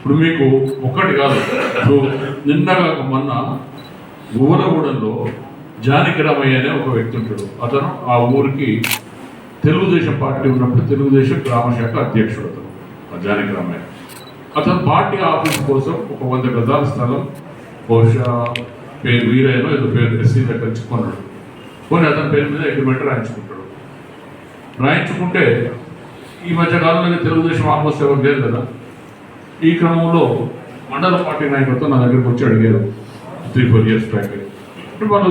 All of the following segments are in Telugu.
ఇప్పుడు మీకు ఒక్కటి కాదు, ఇప్పుడు నిన్నగా మొన్న ఊరగూడెంలో జానకి రామయ్య అనే ఒక వ్యక్తి ఉంటాడు. అతను ఆ ఊరికి తెలుగుదేశం పార్టీ ఉన్నప్పుడు తెలుగుదేశం గ్రామశాఖ అధ్యక్షుడు అతను, ఆ జానకి రామయ్య. అతను పార్టీ ఆఫీస్ కోసం ఒక 100 గజాల స్థలం బహుశా పేరు వీరైనా ఏదో పేరు ఎస్సీ దగ్గర కొన్నాడు. కొని అతని పేరు మీద అగ్రిమెంట్ రాయించుకుంటాడు. రాయించుకుంటే ఈ మధ్యకాలంలో తెలుగుదేశం ఆల్మోస్ట్ ఎవరు లేదు కదా. ఈ క్రమంలో మండల పార్టీ నాయకులతో నా దగ్గరికి వచ్చి అడిగారు 3-4 years బ్యాక్. ఇప్పుడు వాళ్ళు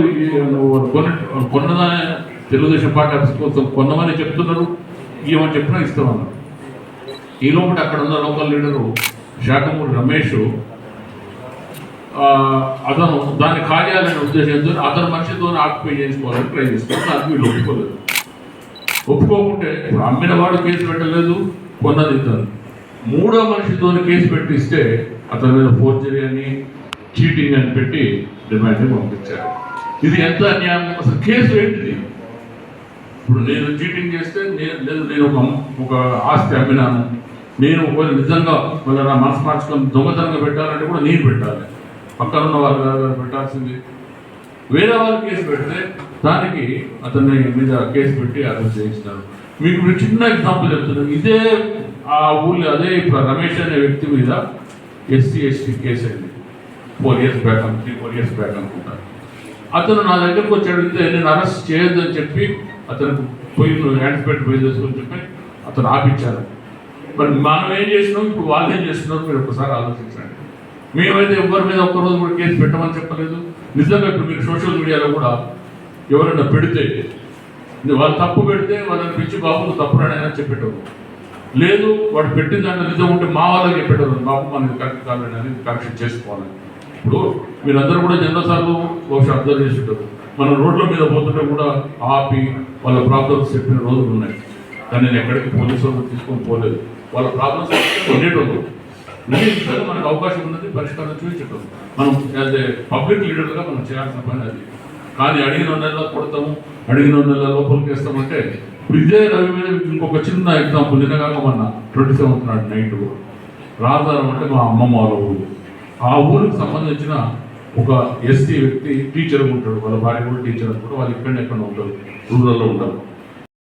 కొన్నదానే తెలుగుదేశం పార్టీ ఆఫీస్ కోసం కొన్నమని చెప్తున్నారు, ఇవ్వమని చెప్పినా ఇస్తామన్నారు. ఈ లోపల అక్కడ ఉన్న లోకల్ లీడరు శాఖమూరి రమేష్ అతను దాన్ని కార్యాలనే ఉద్దేశంతో అతని మనిషితో ఆక్యుపై చేసుకోవాలని ట్రై చేస్తున్నారు. దానికి వీళ్ళు ఒప్పుకోలేదు. ఒప్పుకోకుంటే ఇప్పుడు అమ్మిన వాడు కేసు పెట్టలేదు, కొన్నది ఇతను. మూడో మనిషితో కేసు పెట్టిస్తే అతని మీద ఫోర్జరీ అని చీటింగ్ అని పెట్టి డిమాండ్ పంపించారు. ఇది ఎంత అన్యాయం! అసలు కేసు ఏంటిది? ఇప్పుడు నేను చీటింగ్ చేస్తే నేను ఒక ఆస్తి అమ్మినాను, నేను ఒకవేళ నిజంగా మళ్ళీ నా మనసు మార్చుకొని దొంగతనంగా పెట్టాలంటే కూడా నేను పెట్టాలి, పక్కన ఉన్న వాళ్ళు పెట్టాల్సింది. వేరే వాళ్ళు కేసు పెడితే దానికి అతన్ని మీద కేసు పెట్టి అరెస్ట్ చేయించినారు. మీకు చిన్న ఎగ్జాంపుల్ చెప్తున్నాను. ఇదే ఆ ఊళ్ళో అదే ఇప్పుడు రమేష్ అనే వ్యక్తి మీద SC/ST కేసు అయింది 4 years బ్యాక్, 3-4 years బ్యాక్ అనుకుంటా. అతను నా దగ్గరకు వచ్చి అడిగితే నేను అరెస్ట్ చేయొద్దని చెప్పి అతనికి పోయి యాంటిసిపేట్ పోయి చేసుకొని చెప్పి అతను ఆపించారు. మరి మనం ఏం చేసినాం, ఇప్పుడు వాళ్ళు ఏం చేస్తున్నారు మీరు ఒకసారి ఆలోచించండి. మేమైతే ఎవరి మీద ఒక్కరోజు కూడా కేసు పెట్టమని చెప్పలేదు. నిజంగా ఇప్పుడు మీరు సోషల్ మీడియాలో కూడా ఎవరైనా పెడితే వాళ్ళు తప్పు పెడితే వాళ్ళని పిచ్చి బాబు తప్పురాడైనా చెప్పేటోరు, లేదు వాడు పెట్టిన దాంట్లో నిజం ఉంటే మా వాళ్ళకి చెప్పేటోరు, బాబు మనకి కరెక్ట్ కావాలని అనేది కరెక్షన్ చేసుకోవాలని. ఇప్పుడు మీరందరూ కూడా ఎన్నోసార్లు బహుశా అబ్జర్వ్ చేసి ఉంటారు. మనం రోడ్ల మీద పోతుంటే కూడా ఆపి వాళ్ళ ప్రాబ్లమ్స్ చెప్పిన రోజులు ఉన్నాయి. కానీ నేను ఎక్కడికి పోలీసు వాళ్ళు తీసుకొని పోలేదు. వాళ్ళ ప్రాబ్లమ్స్ కొనేటోళ్ళు మనకు అవకాశం ఉన్నది, పరిష్కారం చూపించటం మనం యాజ్ ఏ పబ్లిక్ లీడర్గా మనం చేయాల్సిన పని అది. కానీ అడిగిన నెలలో కొడతాము, అడిగిన నెల లోపలికి వేస్తామంటే ఇప్పుడు ఇదే రవి మీద ఇంకొక చిన్న ఎగ్జాంపుల్. నిన్నగాక మొన్న 27th నాడు నైట్ రాజారం అంటే మా అమ్మమ్మ వాళ్ళ ఊరు. ఆ ఊరికి సంబంధించిన ఒక SC వ్యక్తి టీచర్ ఉంటాడు, వాళ్ళ భార్య కూడా టీచర్ అనుకుంటారు. వాళ్ళు ఎక్కడ ఉంటారు, రూరల్లో ఉంటారు.